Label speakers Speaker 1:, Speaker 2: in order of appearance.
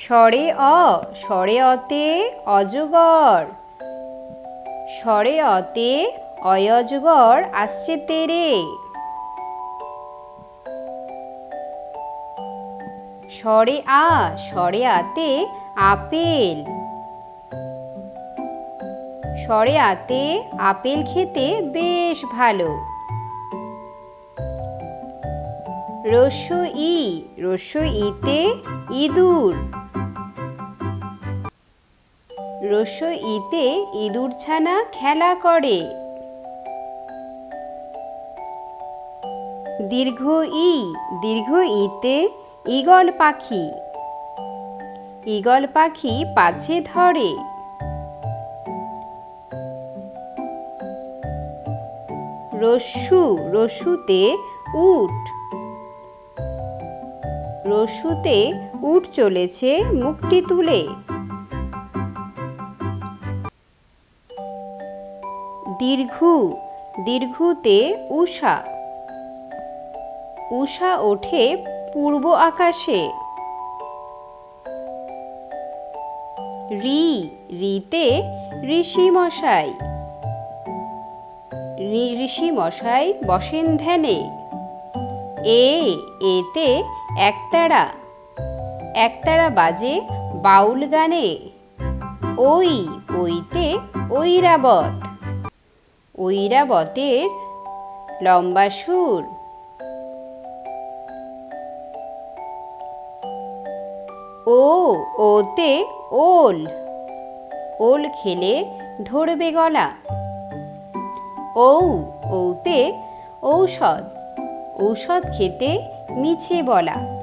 Speaker 1: স্বরে স্বরে অতে অজগর। স্বরে অতে অজগর আসছে তেরে। স্বরে আতে আপেল। স্বরে আতে আপেল খেতে বেশ ভালো। রস্য ইতে ইঁদুর। রস্য ইতে ইঁদুর ছানা খেলা করে। দীর্ঘ ইতে ঈগল পাখি। ঈগল পাখি পাছে ধরে। রস্যুতে উট। রস্যুতে উট চলেছে মুখটি তুলে। দীর্ঘুতে উষা। উষা ওঠে পূর্ব আকাশে। রিতে ঋষি মশাই। ঋষি মশাই বসেন ধ্যানে। এতে একতারা। একতারা বাজে বাউল গানে। ওইতে ঐরাবত। ঐরাবতের লম্বা সুর। ওতে ওল। ওল খেলে ধরবে গলা। ঔতে ঔষধ। ঔষধ খেতে মিছে বলা।